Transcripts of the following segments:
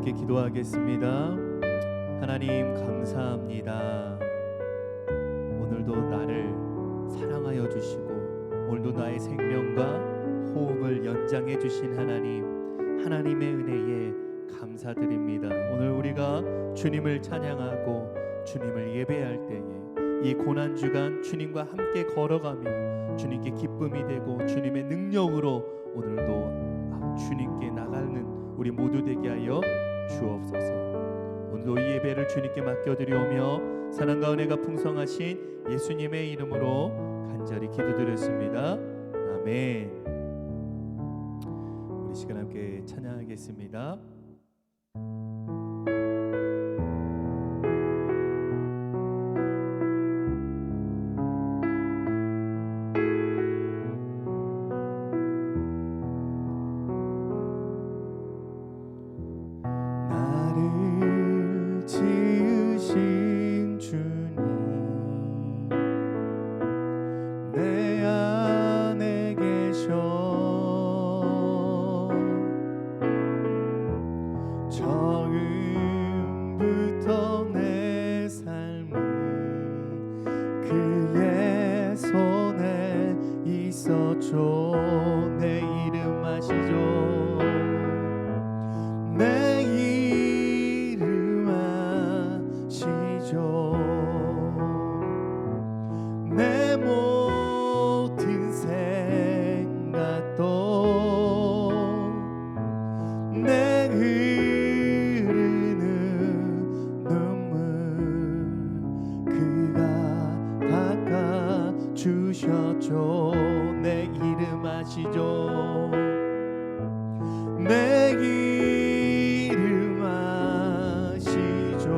함께 기도하겠습니다. 하나님 감사합니다. 오늘도 나를 사랑하여 주시고 오늘도 나의 생명과 호흡을 연장해 주신 하나님의 은혜에 감사드립니다. 오늘 우리가 주님을 찬양하고 주님을 예배할 때에 이 고난주간 주님과 함께 걸어가며 주님께 기쁨이 되고 주님의 능력으로 오늘도 주님께 나가는 우리 모두 되게 하여 주옵소서. 오늘도 이 예배를 주님께 맡겨드리오며 사랑과 은혜가 풍성하신 예수님의 이름으로 간절히 기도드렸습니다. 아멘. 우리 시간 함께 찬양하겠습니다. 지으신 주님 내 안에 계셔 처음부터 내 삶은 그의 손에 있었죠. 내 이름 아시죠? 내 이름 아시죠? 내 모든 생각도 내 흐르는 눈물 그가 닦아주셨죠. 내 이름 아시죠? 내 이름 아시죠?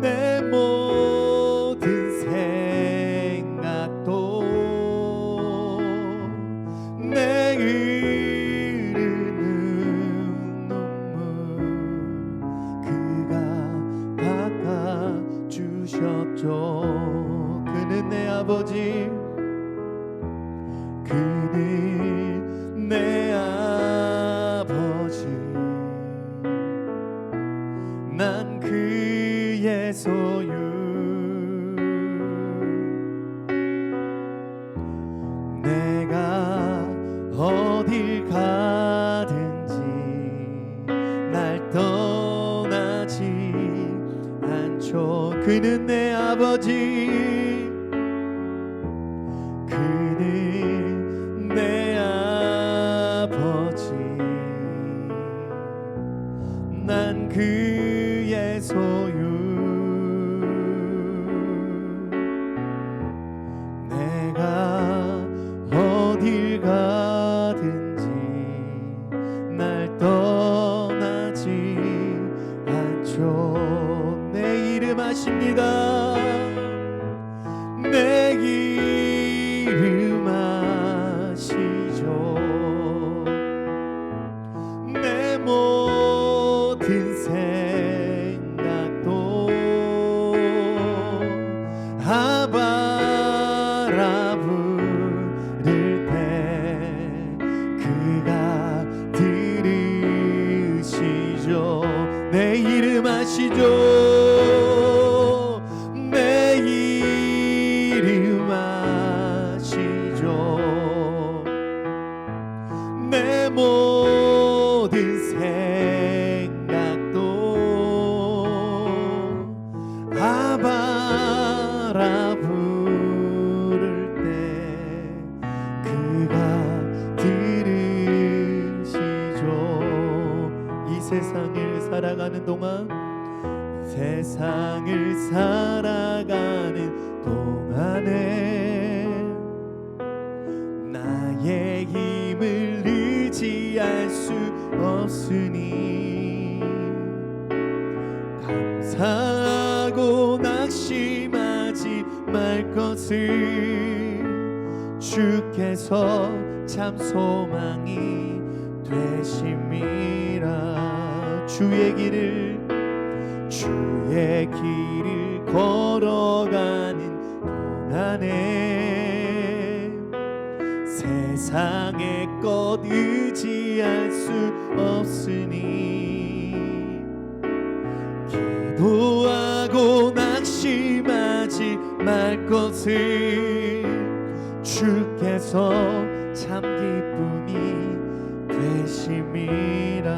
내 모든 생각도 내 흐르는 눈물 그가 닦아주셨죠. 그는 내 아버지 그는 내 아버지 난 그의 소유 내가 어딜 가든지 날 떠나지 않죠. 그는 내 아버지 그는 내 아버지 난 그의 소유 내가 어딜 가든지 날 떠나지 않죠. 내 이름 아십니다. 내 이름 아시죠? 내 모든 생각도 아바라 부를 때 그가 들으시죠. 내 이름 아시죠? 내 이름 아시죠? 내 모든 생각도 아바라 부를 때 그가 들으시죠. 이 세상을 살아가는 동안 세상을 살아가는 동안에 나의 힘을 의지할 수 없으니 감사하고 낙심하지 말 것을 주께서 참 소망이 되심이라. 주의 길을 걸어가는 동안에 세상의 것 의지할 수 없으니 기도하고 낙심하지 말 것을 주께서 참 기쁨이 되심이라.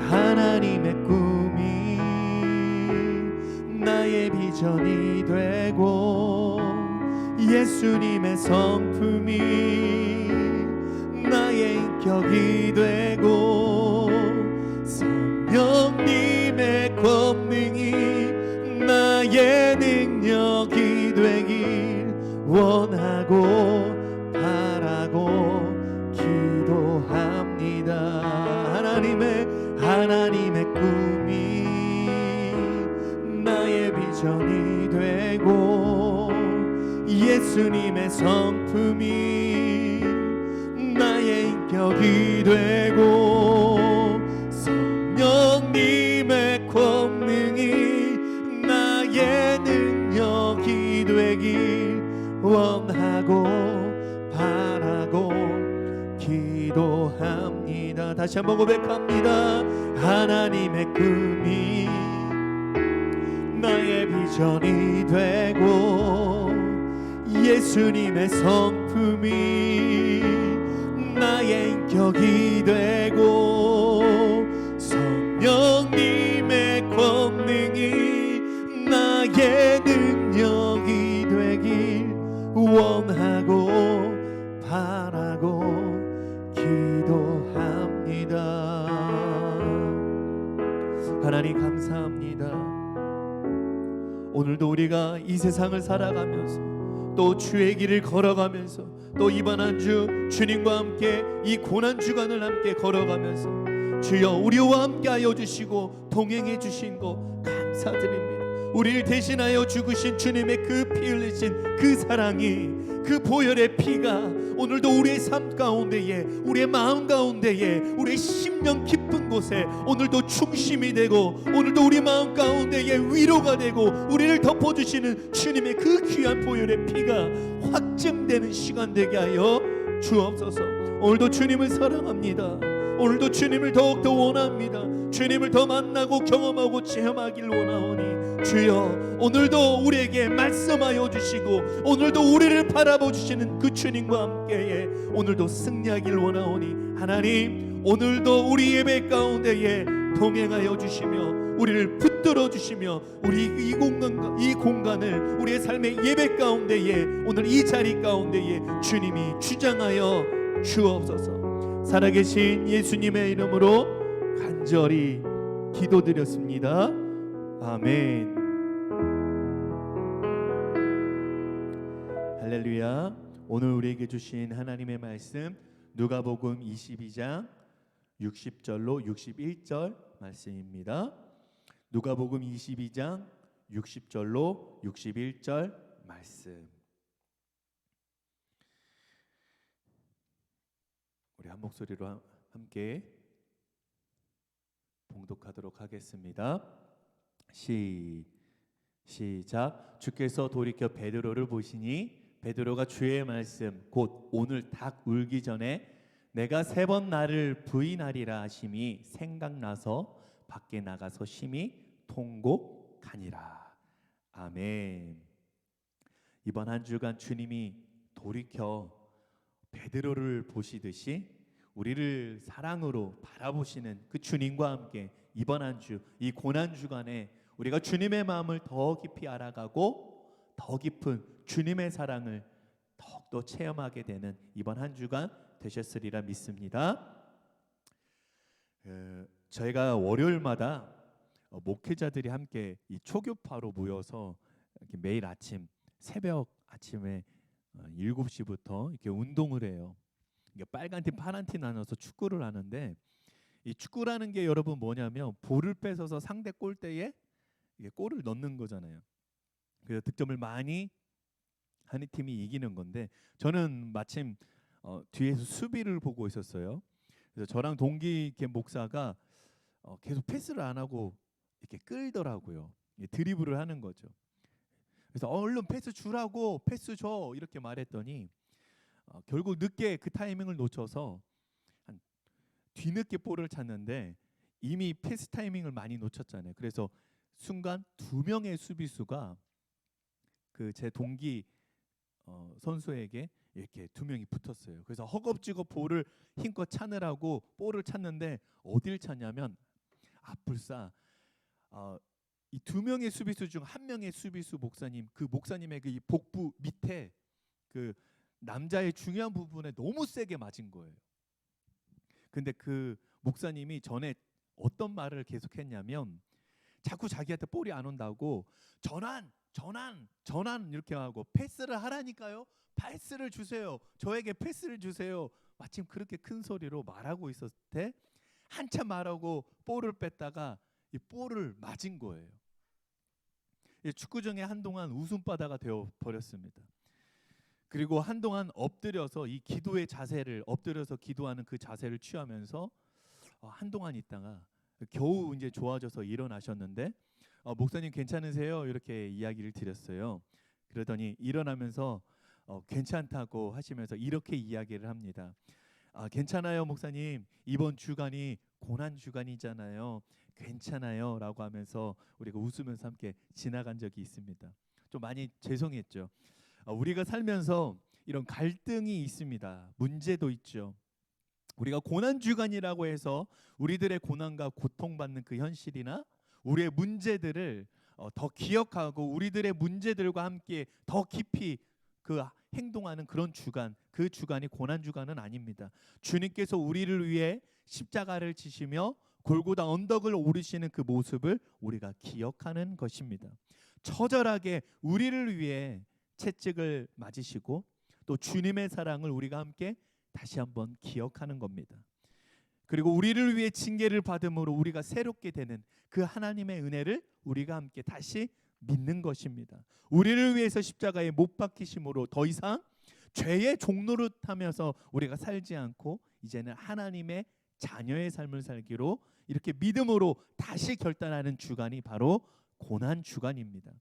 하나님의 꿈이 나의 비전이 되고 예수님의 성품이 나의 인격이 되고 성령님의 권능이 나의 능력이 되길 원하고 바라고 기도합니다. 하나님의 꿈이 나의 비전이 되고 예수님의 성품이 나의 인격이 되고 성령님의 권능이 나의 능력이 되길 원하고 바라고 기도합니다. 다시 한번 고백합니다. 하나님의 꿈이 나의 비전이 되고 예수님의 성품이 나의 인격이 되고 성령님의 권능이 나의 능력이 되길 원하고 바라고 기도합니다. 하나님 감사합니다. 오늘도 우리가 이 세상을 살아가면서 또 주의 길을 걸어가면서 또 이번 한 주 주님과 함께 이 고난 주간을 함께 걸어가면서 주여 우리와 함께 하여 주시고 동행해 주신 것 감사드립니다. 우리를 대신하여 죽으신 주님의 그 피 흘리신 그 사랑이 그 보혈의 피가 오늘도 우리의 삶 가운데에 우리의 마음 가운데에 우리의 심령 깊은 곳에 오늘도 중심이 되고 오늘도 우리 마음 가운데에 위로가 되고 우리를 덮어주시는 주님의 그 귀한 보혈의 피가 확증되는 시간 되게 하여 주옵소서. 오늘도 주님을 사랑합니다. 오늘도 주님을 더욱더 원합니다. 주님을 더 만나고 경험하고 체험하길 원하오니 주여 오늘도 우리에게 말씀하여 주시고 오늘도 우리를 바라봐 주시는 그 주님과 함께에 오늘도 승리하길 원하오니 하나님 오늘도 우리 예배 가운데에 동행하여 주시며 우리를 붙들어 주시며 우리 이 공간을 우리의 삶의 예배 가운데에 오늘 이 자리 가운데에 주님이 주장하여 주옵소서. 살아계신 예수님의 이름으로 간절히 기도드렸습니다. 아멘. 할렐루야. 오늘 우리에게 주신 하나님의 말씀 누가복음 22장 60절로 61절 말씀입니다. 누가복음 22장 60절로 61절 말씀. 우리 한 목소리로 함께 봉독하도록 하겠습니다. 시작. 주께서 돌이켜 베드로를 보시니 베드로가 주의 말씀 곧 오늘 닭 울기 전에 내가 3번 나를 부인하리라 하심이 생각나서 밖에 나가서 심히 통곡하니라. 아멘. 이번 한 주간 주님이 돌이켜 베드로를 보시듯이 우리를 사랑으로 바라보시는 그 주님과 함께 이번 한 주 이 고난 주간에 우리가 주님의 마음을 더 깊이 알아가고 더 깊은 주님의 사랑을 더욱더 체험하게 되는 이번 한 주간 되셨으리라 믿습니다. 저희가 월요일마다 목회자들이 함께 이 초교파로 모여서 이렇게 매일 아침 새벽 아침에 7시부터 이렇게 운동을 해요. 이게 빨간 팀 파란 팀 나눠서 축구를 하는데 이 축구라는 게 여러분 뭐냐면 볼을 뺏어서 상대 골대에 이게 골을 넣는 거잖아요. 그래서 득점을 많이 하는 팀이 이기는 건데 저는 마침 뒤에서 수비를 보고 있었어요. 그래서 저랑 동기 이렇게 목사가 계속 패스를 안 하고 이렇게 끌더라고요. 드리블을 하는 거죠. 그래서 얼른 패스 주라고 패스 줘 이렇게 말했더니 결국 늦게 그 타이밍을 놓쳐서 한 뒤늦게 볼을 찼는데 이미 패스 타이밍을 많이 놓쳤잖아요. 그래서 순간 두 명의 수비수가 그 제 동기 선수에게 이렇게 두 명이 붙었어요. 그래서 허겁지겁 볼을 힘껏 차느라고 볼을 찼는데 어딜 찼냐면 앞불사 이 두 명의 수비수 중 한 명의 수비수 목사님, 그 목사님의 그 이 복부 밑에 그 남자의 중요한 부분에 너무 세게 맞은 거예요. 근데 그 목사님이 전에 어떤 말을 계속했냐면 자꾸 자기한테 볼이 안 온다고 전환 이렇게 하고 패스를 하라니까요. 패스를 주세요. 저에게 패스를 주세요. 마침 그렇게 큰 소리로 말하고 있었을 때 한참 말하고 볼을 뺐다가 이 볼을 맞은 거예요. 축구장에 한동안 웃음바다가 되어 버렸습니다. 그리고 한동안 엎드려서 이 기도의 자세를 엎드려서 기도하는 그 자세를 취하면서 한동안 있다가 겨우 이제 좋아져서 일어나셨는데 목사님 괜찮으세요? 이렇게 이야기를 드렸어요. 그러더니 일어나면서 괜찮다고 하시면서 이렇게 이야기를 합니다. 괜찮아요 목사님, 이번 주간이 고난 주간이잖아요. 괜찮아요 라고 하면서 우리가 웃으면서 함께 지나간 적이 있습니다. 좀 많이 죄송했죠. 우리가 살면서 이런 갈등이 있습니다. 문제도 있죠. 우리가 고난 주간이라고 해서 우리들의 고난과 고통받는 그 현실이나 우리의 문제들을 더 기억하고 우리들의 문제들과 함께 더 깊이 그 행동하는 그런 주간, 그 주간이 고난 주간은 아닙니다. 주님께서 우리를 위해 십자가를 지시며 골고다 언덕을 오르시는 그 모습을 우리가 기억하는 것입니다. 처절하게 우리를 위해 채찍을 맞으시고 또 주님의 사랑을 우리가 함께 다시 한번 기억하는 겁니다. 그리고 우리를 위해 징계를 받음으로 우리가 새롭게 되는 그 하나님의 은혜를 우리가 함께 다시 믿는 것입니다. 우리를 위해서 십자가에 못 박히심으로 더 이상 죄의 종노릇하면서 우리가 살지 않고 이제는 하나님의 자녀의 삶을 살기로 이렇게 믿음으로 다시 결단하는 주간이 바로 고난 주간입니다.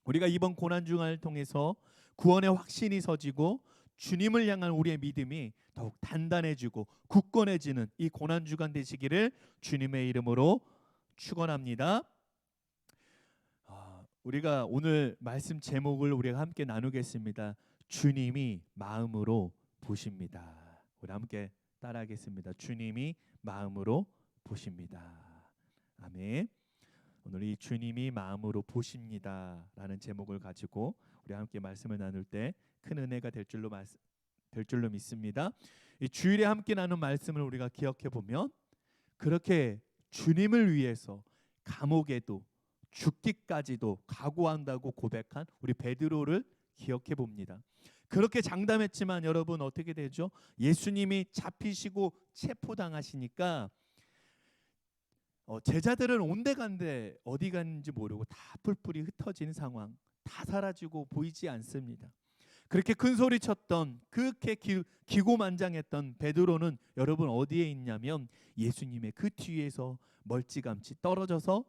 우리가 이번 고난 주간을 통해서 구원의 확신이 서지고 주님을 향한 우리의 믿음이 더욱 단단해지고 굳건해지는 이 고난 주간 되시기를 주님의 이름으로 축원합니다. 우리가 오늘 말씀 제목을 우리가 함께 나누겠습니다. 주님이 마음으로 보십니다. 우리 함께 따라하겠습니다. 주님이 마음으로 보십니다. 아멘. 오늘 이 주님이 마음으로 보십니다라는 제목을 가지고 우리 함께 말씀을 나눌 때 큰 은혜가 될 줄로 믿습니다. 이 주일에 함께 나눈 말씀을 우리가 기억해 보면 그렇게 주님을 위해서 감옥에도 죽기까지도 각오한다고 고백한 우리 베드로를 기억해 봅니다. 그렇게 장담했지만 여러분 어떻게 되죠? 예수님이 잡히시고 체포당하시니까 제자들은 온데간데 어디 갔는지 모르고 다 뿔뿔이 흩어진 상황, 다 사라지고 보이지 않습니다. 그렇게 큰 소리 쳤던, 그렇게 기고만장했던 베드로는 여러분 어디에 있냐면 예수님의 그 뒤에서 멀찌감치 떨어져서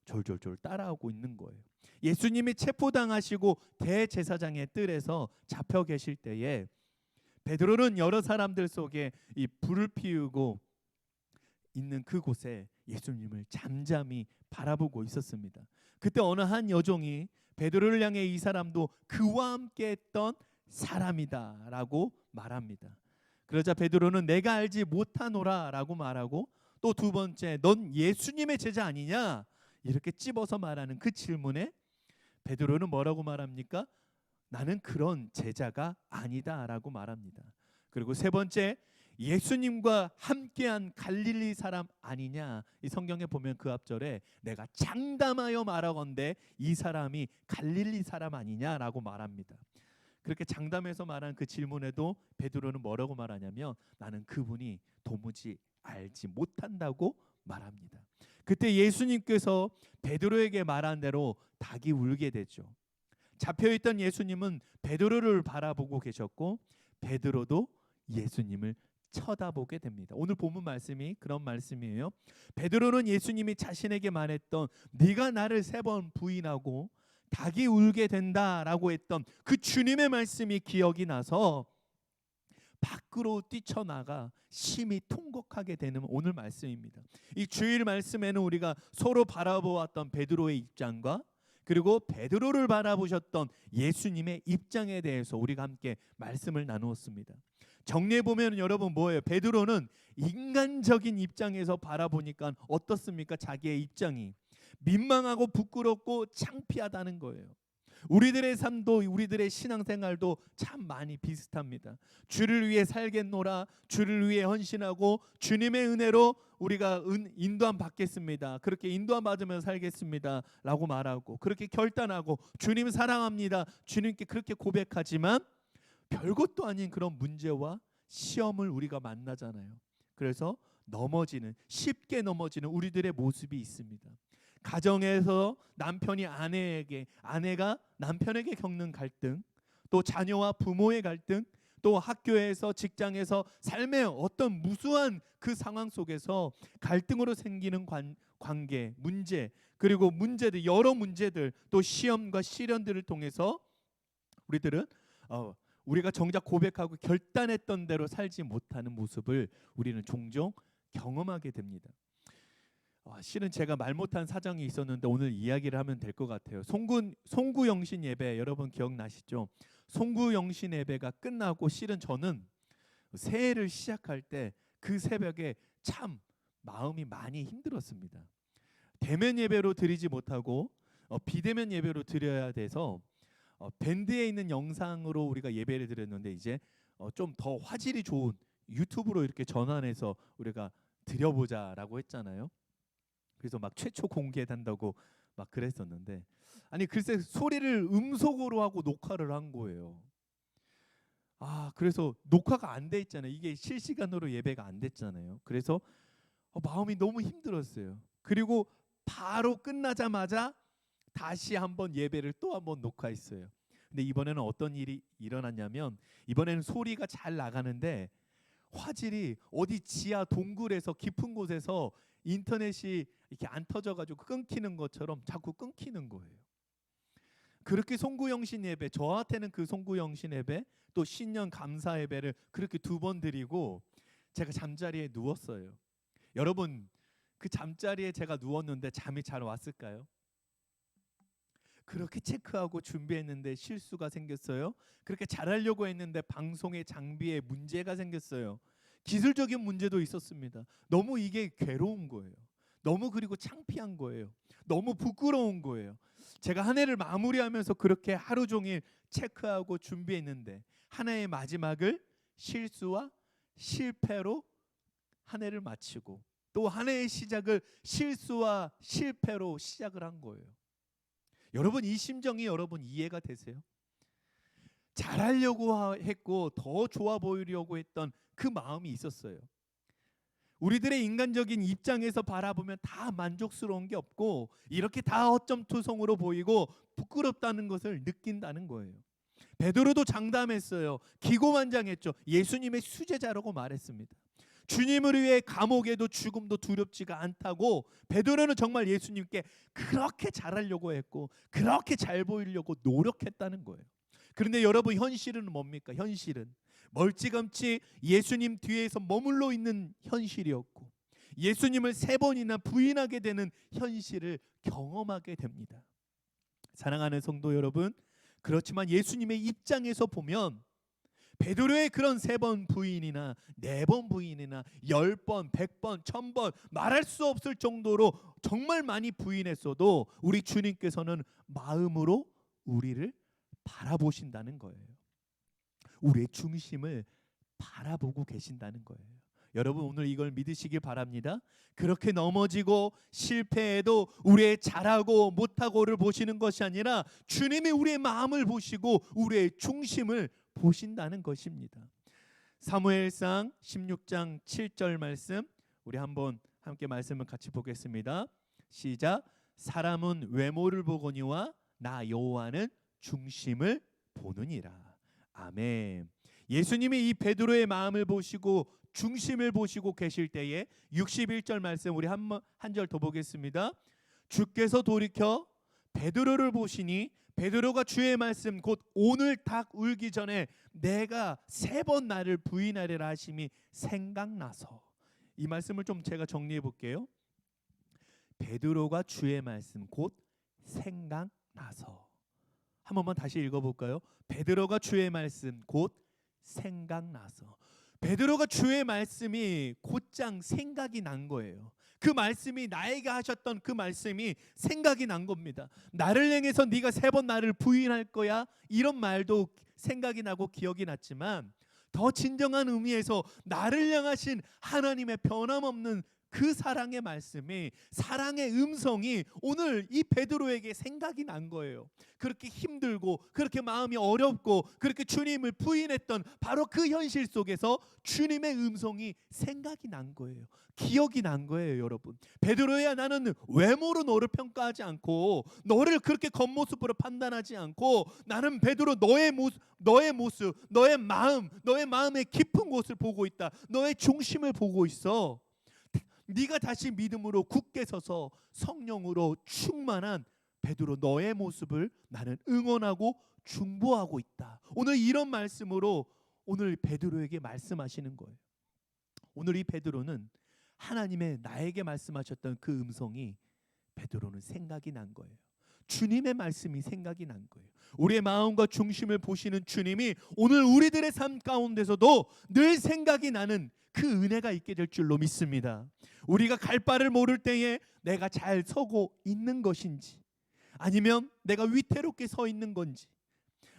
졸졸졸 따라오고 있는 거예요. 예수님이 체포당하시고 대제사장의 뜰에서 잡혀 계실 때에 베드로는 여러 사람들 속에 이 불을 피우고 있는 그곳에 예수님을 잠잠히 바라보고 있었습니다. 그때 어느 한 여종이 베드로를 향해 이 사람도 그와 함께 했던 사람이다라고 말합니다. 그러자 베드로는 내가 알지 못하노라라고 말하고 또 두 번째 넌 예수님의 제자 아니냐 이렇게 찝어서 말하는 그 질문에 베드로는 뭐라고 말합니까? 나는 그런 제자가 아니다라고 말합니다. 그리고 세 번째 예수님과 함께한 갈릴리 사람 아니냐. 이 성경에 보면 그 앞절에 내가 장담하여 말하건대 이 사람이 갈릴리 사람 아니냐라고 말합니다. 그렇게 장담해서 말한 그 질문에도 베드로는 뭐라고 말하냐면 나는 그분이 도무지 알지 못한다고 말합니다. 그때 예수님께서 베드로에게 말한 대로 닭이 울게 되죠. 잡혀있던 예수님은 베드로를 바라보고 계셨고 베드로도 예수님을 쳐다보게 됩니다. 오늘 본문 말씀이 그런 말씀이에요. 베드로는 예수님이 자신에게 말했던 네가 나를 3번 부인하고 닭이 울게 된다라고 했던 그 주님의 말씀이 기억이 나서 밖으로 뛰쳐나가 심히 통곡하게 되는 오늘 말씀입니다. 이 주일 말씀에는 우리가 서로 바라보았던 베드로의 입장과 그리고 베드로를 바라보셨던 예수님의 입장에 대해서 우리가 함께 말씀을 나누었습니다. 정리해 보면 여러분 뭐예요? 베드로는 인간적인 입장에서 바라보니까 어떻습니까? 자기의 입장이 민망하고 부끄럽고 창피하다는 거예요. 우리들의 삶도 우리들의 신앙생활도 참 많이 비슷합니다. 주를 위해 살겠노라, 주를 위해 헌신하고 주님의 은혜로 우리가 인도함 받겠습니다. 그렇게 인도함 받으며 살겠습니다 라고 말하고 그렇게 결단하고 주님 사랑합니다, 주님께 그렇게 고백하지만 별것도 아닌 그런 문제와 시험을 우리가 만나잖아요. 그래서 쉽게 넘어지는 우리들의 모습이 있습니다. 가정에서 남편이 아내에게, 아내가 남편에게 겪는 갈등, 또 자녀와 부모의 갈등, 또 학교에서, 직장에서, 삶의 어떤 무수한 그 상황 속에서 갈등으로 생기는 관계, 문제, 그리고 문제들, 여러 문제들, 또 시험과 시련들을 통해서 우리들은 우리가 정작 고백하고 결단했던 대로 살지 못하는 모습을 우리는 종종 경험하게 됩니다. 실은 제가 말 못한 사정이 있었는데 오늘 이야기를 하면 될 것 같아요. 송구영신 예배 여러분 기억나시죠? 송구영신 예배가 끝나고 실은 저는 새해를 시작할 때 그 새벽에 참 마음이 많이 힘들었습니다. 대면 예배로 드리지 못하고 비대면 예배로 드려야 돼서 밴드에 있는 영상으로 우리가 예배를 드렸는데 이제 좀 더 화질이 좋은 유튜브로 이렇게 전환해서 우리가 드려보자라고 했잖아요. 그래서 막 최초 공개한다고 막 그랬었는데 아니 글쎄 소리를 음속으로 하고 녹화를 한 거예요. 그래서 녹화가 안 돼 있잖아요. 이게 실시간으로 예배가 안 됐잖아요. 그래서 마음이 너무 힘들었어요. 그리고 바로 끝나자마자 다시 한번 예배를 또 한번 녹화했어요. 근데 이번에는 어떤 일이 일어났냐면 이번에는 소리가 잘 나가는데 화질이 어디 지하 동굴에서 깊은 곳에서 인터넷이 이렇게 안 터져가지고 끊기는 것처럼 자꾸 끊기는 거예요. 그렇게 송구영신 예배, 저한테는 그 송구영신 예배 또 신년 감사 예배를 그렇게 2번 드리고 제가 잠자리에 누웠어요. 여러분 그 잠자리에 제가 누웠는데 잠이 잘 왔을까요? 그렇게 체크하고 준비했는데 실수가 생겼어요. 그렇게 잘하려고 했는데 방송의 장비에 문제가 생겼어요. 기술적인 문제도 있었습니다. 너무 이게 괴로운 거예요. 너무 그리고 창피한 거예요. 너무 부끄러운 거예요. 제가 한 해를 마무리하면서 그렇게 하루 종일 체크하고 준비했는데 한 해의 마지막을 실수와 실패로 한 해를 마치고 또 한 해의 시작을 실수와 실패로 시작을 한 거예요. 여러분 이 심정이 여러분 이해가 되세요? 잘하려고 했고 더 좋아 보이려고 했던 그 마음이 있었어요. 우리들의 인간적인 입장에서 바라보면 다 만족스러운 게 없고 이렇게 다 허점투성으로 보이고 부끄럽다는 것을 느낀다는 거예요. 베드로도 장담했어요. 기고만장했죠. 예수님의 수제자라고 말했습니다. 주님을 위해 감옥에도 죽음도 두렵지가 않다고 베드로는 정말 예수님께 그렇게 잘하려고 했고 그렇게 잘 보이려고 노력했다는 거예요. 그런데 여러분 현실은 뭡니까? 현실은 멀찌감치 예수님 뒤에서 머물러 있는 현실이었고 예수님을 3번이나 부인하게 되는 현실을 경험하게 됩니다. 사랑하는 성도 여러분, 그렇지만 예수님의 입장에서 보면 베드로의 그런 3번 부인이나 4번 부인이나 10번, 100번, 1000번 말할 수 없을 정도로 정말 많이 부인했어도 우리 주님께서는 마음으로 우리를 바라보신다는 거예요. 우리의 중심을 바라보고 계신다는 거예요. 여러분 오늘 이걸 믿으시길 바랍니다. 그렇게 넘어지고 실패해도 우리의 잘하고 못하고를 보시는 것이 아니라 주님이 우리의 마음을 보시고 우리의 중심을 보신다는 것입니다. 사무엘상 16장 7절 말씀 우리 한번 함께 말씀을 같이 보겠습니다. 시작. 사람은 외모를 보거니와 나 여호와는 중심을 보느니라. 아멘. 예수님이 이 베드로의 마음을 보시고 중심을 보시고 계실 때에 61절 말씀 우리 한 절 더 보겠습니다. 주께서 돌이켜 베드로를 보시니 베드로가 주의 말씀 곧 오늘 닭 울기 전에 내가 3번 나를 부인하리라 하심이 생각나서. 이 말씀을 좀 제가 정리해 볼게요. 베드로가 주의 말씀 곧 생각나서. 한 번만 다시 읽어볼까요? 베드로가 주의 말씀 곧 생각나서. 베드로가 주의 말씀이 곧장 생각이 난 거예요. 그 말씀이 나에게 하셨던 그 말씀이 생각이 난 겁니다. 나를 향해서 네가 3번 나를 부인할 거야, 이런 말도 생각이 나고 기억이 났지만 더 진정한 의미에서 나를 향하신 하나님의 변함없는 그 사랑의 말씀이, 사랑의 음성이 오늘 이 베드로에게 생각이 난 거예요. 그렇게 힘들고 그렇게 마음이 어렵고 그렇게 주님을 부인했던 바로 그 현실 속에서 주님의 음성이 생각이 난 거예요. 기억이 난 거예요, 여러분. 베드로야, 나는 외모로 너를 평가하지 않고 너를 그렇게 겉모습으로 판단하지 않고 나는 베드로 너의 모습, 너의 마음, 너의 마음의 깊은 곳을 보고 있다. 너의 중심을 보고 있어. 네가 다시 믿음으로 굳게 서서 성령으로 충만한 베드로 너의 모습을 나는 응원하고 중보하고 있다. 오늘 이런 말씀으로 오늘 베드로에게 말씀하시는 거예요. 오늘 이 베드로는 하나님의 나에게 말씀하셨던 그 음성이 베드로는 생각이 난 거예요. 주님의 말씀이 생각이 난 거예요. 우리의 마음과 중심을 보시는 주님이 오늘 우리들의 삶 가운데서도 늘 생각이 나는 그 은혜가 있게 될 줄로 믿습니다. 우리가 갈 바를 모를 때에 내가 잘 서고 있는 것인지, 아니면 내가 위태롭게 서 있는 건지,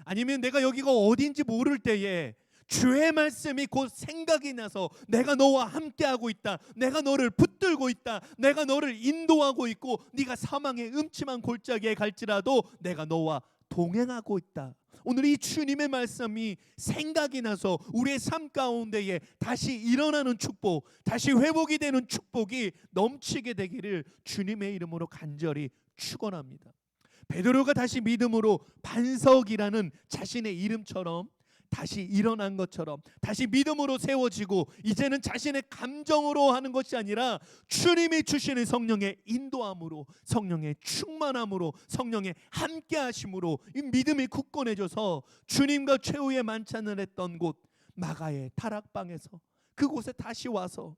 아니면 내가 여기가 어딘지 모를 때에 주의 말씀이 곧 생각이 나서 내가 너와 함께하고 있다, 내가 너를 붙들고 있다, 내가 너를 인도하고 있고 네가 사망의 음침한 골짜기에 갈지라도 내가 너와 동행하고 있다. 오늘 이 주님의 말씀이 생각이 나서 우리의 삶 가운데에 다시 일어나는 축복, 다시 회복이 되는 축복이 넘치게 되기를 주님의 이름으로 간절히 축원합니다. 베드로가 다시 믿음으로 반석이라는 자신의 이름처럼 다시 일어난 것처럼 다시 믿음으로 세워지고 이제는 자신의 감정으로 하는 것이 아니라 주님이 주시는 성령의 인도함으로, 성령의 충만함으로, 성령의 함께하심으로 이 믿음이 굳건해져서 주님과 최후의 만찬을 했던 곳 마가의 다락방에서 그곳에 다시 와서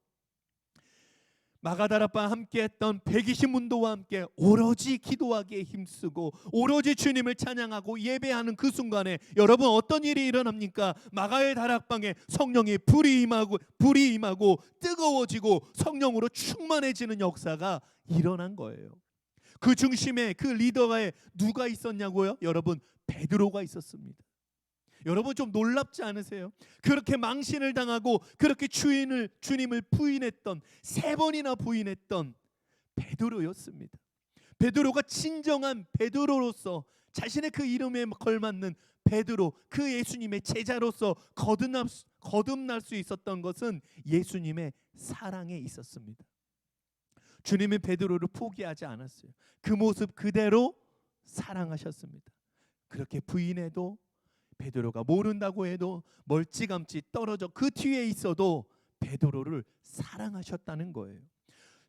마가다락방 함께했던 120문도와 함께 오로지 기도하기에 힘쓰고 오로지 주님을 찬양하고 예배하는 그 순간에 여러분 어떤 일이 일어납니까? 마가의 다락방에 성령의 불이 임하고 뜨거워지고 성령으로 충만해지는 역사가 일어난 거예요. 그 중심에 그 리더에 누가 있었냐고요? 여러분, 베드로가 있었습니다. 여러분 좀 놀랍지 않으세요? 그렇게 망신을 당하고 그렇게 주님을 부인했던, 3번이나 부인했던 베드로였습니다. 베드로가 진정한 베드로로서 자신의 그 이름에 걸맞는 베드로, 그 예수님의 제자로서 거듭날 수 있었던 것은 예수님의 사랑에 있었습니다. 주님이 베드로를 포기하지 않았어요. 그 모습 그대로 사랑하셨습니다. 그렇게 부인해도 베드로가 모른다고 해도 멀찌감치 떨어져 그 뒤에 있어도 베드로를 사랑하셨다는 거예요.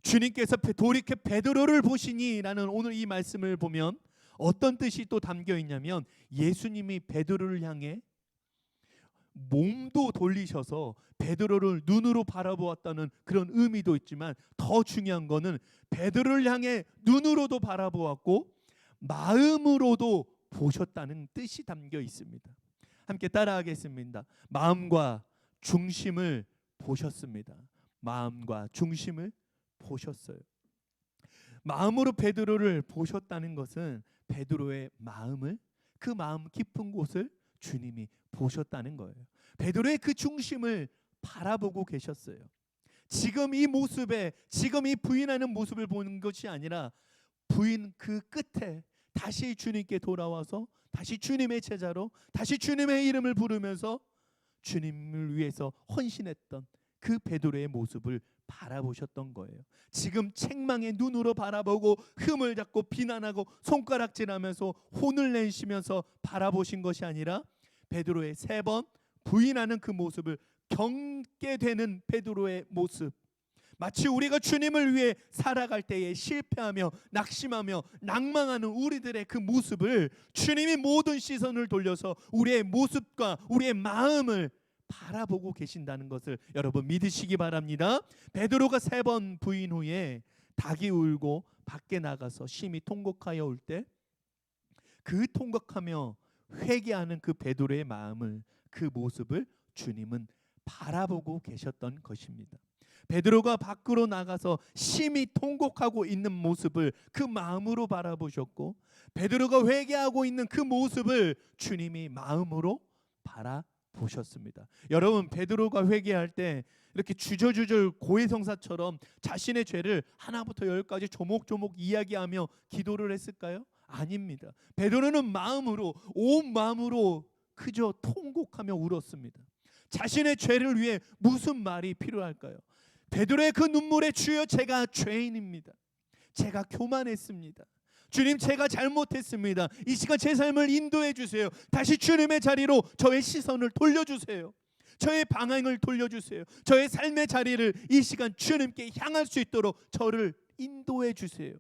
주님께서 돌이켜 베드로를 보시니라는 오늘 이 말씀을 보면 어떤 뜻이 또 담겨 있냐면 예수님이 베드로를 향해 몸도 돌리셔서 베드로를 눈으로 바라보았다는 그런 의미도 있지만 더 중요한 거는 베드로를 향해 눈으로도 바라보았고 마음으로도 보셨다는 뜻이 담겨 있습니다. 함께 따라하겠습니다. 마음과 중심을 보셨습니다. 마음과 중심을 보셨어요. 마음으로 베드로를 보셨다는 것은 베드로의 마음을, 그 마음 깊은 곳을 주님이 보셨다는 거예요. 베드로의 그 중심을 바라보고 계셨어요. 지금 이 모습에, 지금 이 부인하는 모습을 보는 것이 아니라 부인 그 끝에 다시 주님께 돌아와서 다시 주님의 제자로 다시 주님의 이름을 부르면서 주님을 위해서 헌신했던 그 베드로의 모습을 바라보셨던 거예요. 지금 책망의 눈으로 바라보고 흠을 잡고 비난하고 손가락질하면서 혼을 내시면서 바라보신 것이 아니라 베드로의 3번 부인하는 그 모습을 겪게 되는 베드로의 모습, 마치 우리가 주님을 위해 살아갈 때에 실패하며 낙심하며 낭망하는 우리들의 그 모습을 주님이 모든 시선을 돌려서 우리의 모습과 우리의 마음을 바라보고 계신다는 것을 여러분 믿으시기 바랍니다. 베드로가 3번 부인 후에 닭이 울고 밖에 나가서 심히 통곡하여 올 때 그 통곡하며 회개하는 그 베드로의 마음을, 그 모습을 주님은 바라보고 계셨던 것입니다. 베드로가 밖으로 나가서 심히 통곡하고 있는 모습을 그 마음으로 바라보셨고, 베드로가 회개하고 있는 그 모습을 주님이 마음으로 바라보셨습니다. 여러분, 베드로가 회개할 때 이렇게 주저주저 고해성사처럼 자신의 죄를 하나부터 10까지 조목조목 이야기하며 기도를 했을까요? 아닙니다. 베드로는 마음으로, 온 마음으로 그저 통곡하며 울었습니다. 자신의 죄를 위해 무슨 말이 필요할까요? 베드로의 그 눈물에 주여 제가 죄인입니다. 제가 교만했습니다. 주님 제가 잘못했습니다. 이 시간 제 삶을 인도해 주세요. 다시 주님의 자리로 저의 시선을 돌려주세요. 저의 방향을 돌려주세요. 저의 삶의 자리를 이 시간 주님께 향할 수 있도록 저를 인도해 주세요.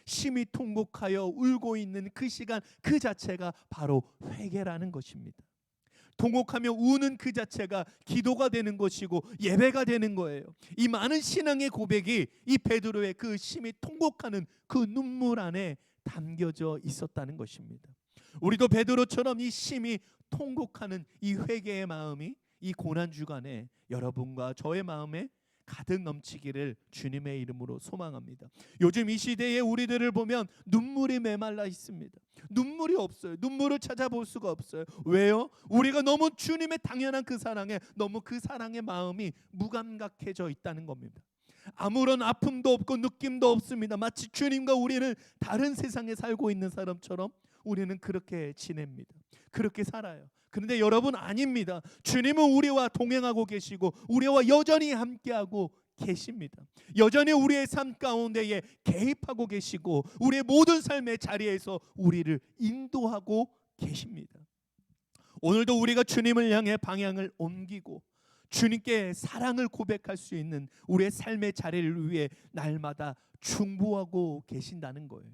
심히 통곡하여 울고 있는 그 시간 그 자체가 바로 회개라는 것입니다. 통곡하며 우는 그 자체가 기도가 되는 것이고 예배가 되는 거예요. 이 많은 신앙의 고백이 이 베드로의 그 심히 통곡하는 그 눈물 안에 담겨져 있었다는 것입니다. 우리도 베드로처럼 이 심히 통곡하는 이 회개의 마음이 이 고난 주간에 여러분과 저의 마음에 가득 넘치기를 주님의 이름으로 소망합니다. 요즘 이 시대에 우리들을 보면 눈물이 메말라 있습니다. 눈물이 없어요. 눈물을 찾아볼 수가 없어요. 왜요? 우리가 너무 주님의 당연한 그 사랑에 너무 그 사랑의 마음이 무감각해져 있다는 겁니다. 아무런 아픔도 없고 느낌도 없습니다. 마치 주님과 우리는 다른 세상에 살고 있는 사람처럼 우리는 그렇게 지냅니다. 그렇게 살아요. 그런데 여러분 아닙니다. 주님은 우리와 동행하고 계시고 우리와 여전히 함께하고 계십니다. 여전히 우리의 삶 가운데에 개입하고 계시고 우리의 모든 삶의 자리에서 우리를 인도하고 계십니다. 오늘도 우리가 주님을 향해 방향을 옮기고 주님께 사랑을 고백할 수 있는 우리의 삶의 자리를 위해 날마다 중보하고 계신다는 거예요.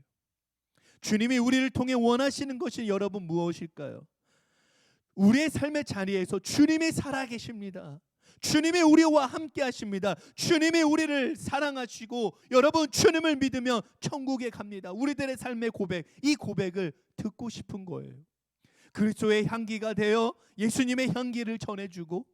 주님이 우리를 통해 원하시는 것이 여러분 무엇일까요? 우리의 삶의 자리에서 주님이 살아계십니다. 주님이 우리와 함께 하십니다. 주님이 우리를 사랑하시고 여러분 주님을 믿으면 천국에 갑니다. 우리들의 삶의 고백, 이 고백을 듣고 싶은 거예요. 그리스도의 향기가 되어 예수님의 향기를 전해주고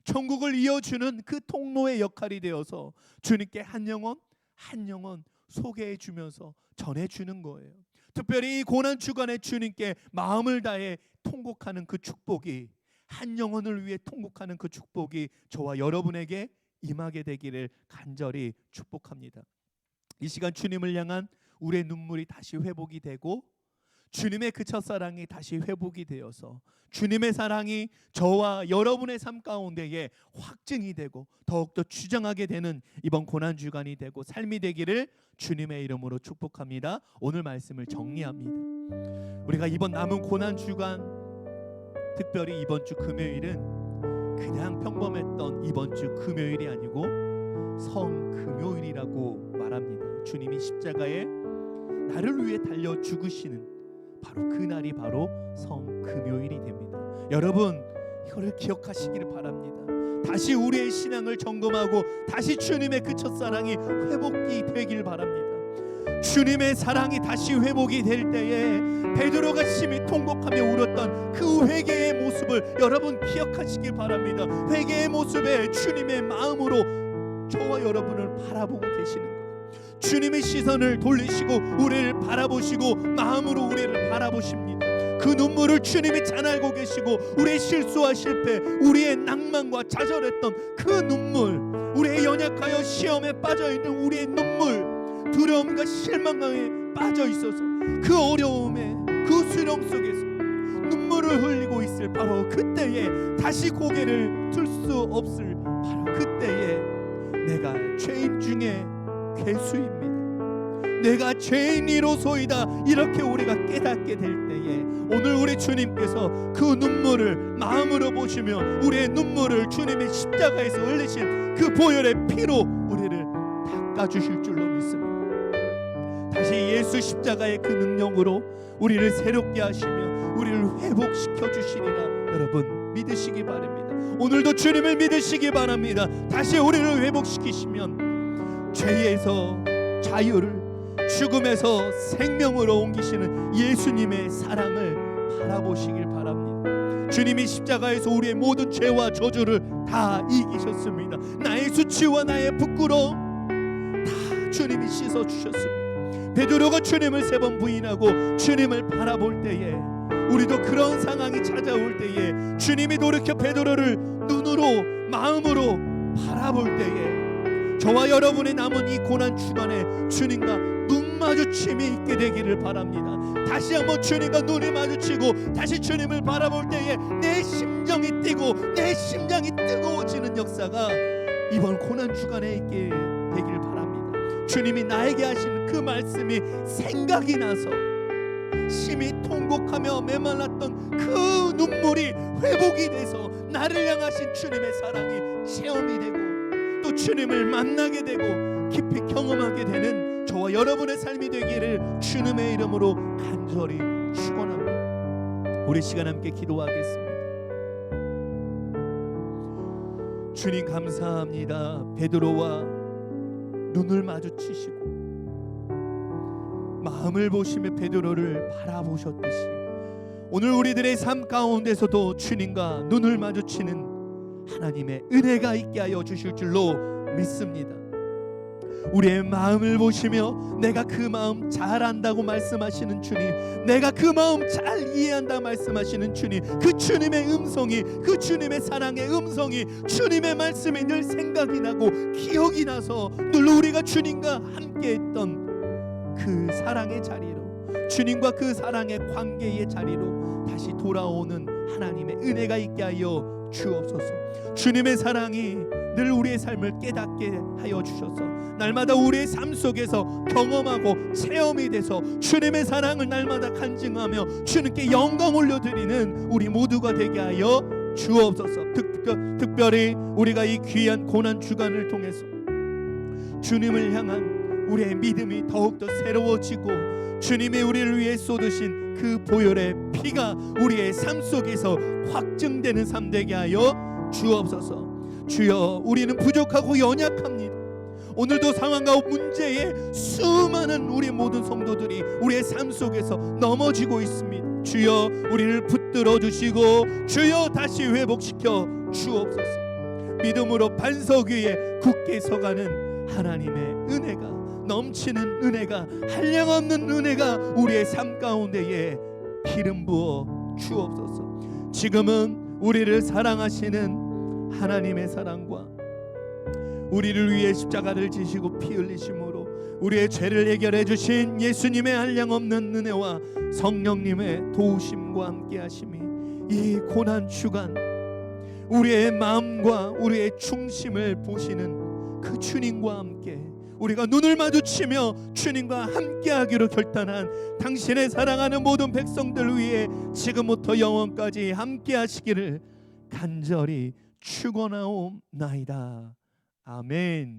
천국을 이어주는 그 통로의 역할이 되어서 주님께 한 영혼 소개해 주면서 전해주는 거예요. 특별히 이 고난 주간에 주님께 마음을 다해 통곡하는 그 축복이, 한 영혼을 위해 통곡하는 그 축복이 저와 여러분에게 임하게 되기를 간절히 축복합니다. 이 시간 주님을 향한 우리의 눈물이 다시 회복이 되고 주님의 그 첫사랑이 다시 회복이 되어서 주님의 사랑이 저와 여러분의 삶 가운데에 확증이 되고 더욱더 주장하게 되는 이번 고난주간이 되고 삶이 되기를 주님의 이름으로 축복합니다. 오늘 말씀을 정리합니다. 우리가 이번 남은 고난주간, 특별히 이번 주 금요일은 그냥 평범했던 이번 주 금요일이 아니고 성금요일이라고 말합니다. 주님이 십자가에 나를 위해 달려 죽으시는 바로 그날이 바로 성금요일이 됩니다. 여러분 이거를 기억하시기를 바랍니다. 다시 우리의 신앙을 점검하고 다시 주님의 그 첫사랑이 회복이 되길 바랍니다. 주님의 사랑이 다시 회복이 될 때에 베드로가 심히 통곡하며 울었던 그 회개의 모습을 여러분 기억하시길 바랍니다. 회개의 모습에 주님의 마음으로 저와 여러분을 바라보고 계시는 거예요. 주님의 시선을 돌리시고 우리를 바라보시고 마음으로 우리를 바라보십니다. 그 눈물을 주님이 잘 알고 계시고 우리의 실수와 실패, 우리의 낭만과 좌절했던 그 눈물, 우리의 연약하여 시험에 빠져있는 우리의 눈물, 두려움과 실망감에 빠져 있어서 그 어려움에 그 수렁 속에서 눈물을 흘리고 있을 바로 그때에 다시 고개를 들 수 없을 바로 그때에 내가 죄인 중에 괴수입니다. 내가 죄인이로소이다. 이렇게 우리가 깨닫게 될 때에 오늘 우리 주님께서 그 눈물을 마음으로 보시며 우리의 눈물을 주님의 십자가에서 흘리신 그 보혈의 피로 우리를 닦아주실 줄로 믿습니다. 다시 예수 십자가의 그 능력으로 우리를 새롭게 하시며 우리를 회복시켜 주시리라 여러분 믿으시기 바랍니다. 오늘도 주님을 믿으시기 바랍니다. 다시 우리를 회복시키시면 죄에서 자유를, 죽음에서 생명으로 옮기시는 예수님의 사랑을 바라보시길 바랍니다. 주님이 십자가에서 우리의 모든 죄와 저주를 다 이기셨습니다. 나의 수치와 나의 부끄러움 다 주님이 씻어주셨습니다. 베드로가 주님을 3번 부인하고 주님을 바라볼 때에, 우리도 그런 상황이 찾아올 때에 주님이 돌이켜 베드로를 눈으로, 마음으로 바라볼 때에 저와 여러분의 남은 이 고난 주간에 주님과 눈 마주침이 있게 되기를 바랍니다. 다시 한번 주님과 눈이 마주치고 다시 주님을 바라볼 때에 내 심정이 뛰고 내 심장이 뜨거워지는 역사가 이번 고난 주간에 있게 되기를 바랍니다. 주님이 나에게 하시는 그 말씀이 생각이 나서 심히 통곡하며 메말랐던 그 눈물이 회복이 돼서 나를 향하신 주님의 사랑이 체험이 되고 또 주님을 만나게 되고 깊이 경험하게 되는 저와 여러분의 삶이 되기를 주님의 이름으로 간절히 축원합니다. 우리 시간 함께 기도하겠습니다. 주님 감사합니다. 베드로와 눈을 마주치시고 마음을 보시며 베드로를 바라보셨듯이 오늘 우리들의 삶 가운데서도 주님과 눈을 마주치는 하나님의 은혜가 있게 하여 주실 줄로 믿습니다. 우리의 마음을 보시며 내가 그 마음 잘 안다고 말씀하시는 주님, 내가 그 마음 잘 이해한다 말씀하시는 주님, 그 주님의 음성이, 그 주님의 사랑의 음성이, 주님의 말씀이 늘 생각이 나고 기억이 나서 늘 우리가 주님과 함께 했던 그 사랑의 자리로, 주님과 그 사랑의 관계의 자리로 다시 돌아오는 하나님의 은혜가 있게 하여 주옵소서. 주님의 사랑이 늘 우리의 삶을 깨닫게 하여 주셔서 날마다 우리의 삶 속에서 경험하고 체험이 돼서 주님의 사랑을 날마다 간증하며 주님께 영광 올려드리는 우리 모두가 되게 하여 주옵소서. 특별히 우리가 이 귀한 고난 주간을 통해서 주님을 향한 우리의 믿음이 더욱더 새로워지고 주님이 우리를 위해 쏟으신 그 보혈의 피가 우리의 삶 속에서 확증되는 삶 되게 하여 주옵소서. 주여, 우리는 부족하고 연약합니다. 오늘도 상황과 문제에 수많은 우리 모든 성도들이 우리의 삶 속에서 넘어지고 있습니다. 주여, 우리를 붙들어 주시고 주여 다시 회복시켜 주옵소서. 믿음으로 반석 위에 굳게 서가는 하나님의 은혜가, 넘치는 은혜가, 한량없는 은혜가 우리의 삶 가운데에 기름 부어 주옵소서. 지금은 우리를 사랑하시는 하나님의 사랑과 우리를 위해 십자가를 지시고 피 흘리심으로 우리의 죄를 해결해 주신 예수님의 한량없는 은혜와 성령님의 도우심과 함께 하심이 이 고난 주간 우리의 마음과 우리의 중심을 보시는 그 주님과 함께 우리가 눈을 마주치며 주님과 함께하기로 결단한 당신의 사랑하는 모든 백성들 위해 지금부터 영원까지 함께하시기를 간절히 축원하옵나이다. 아멘.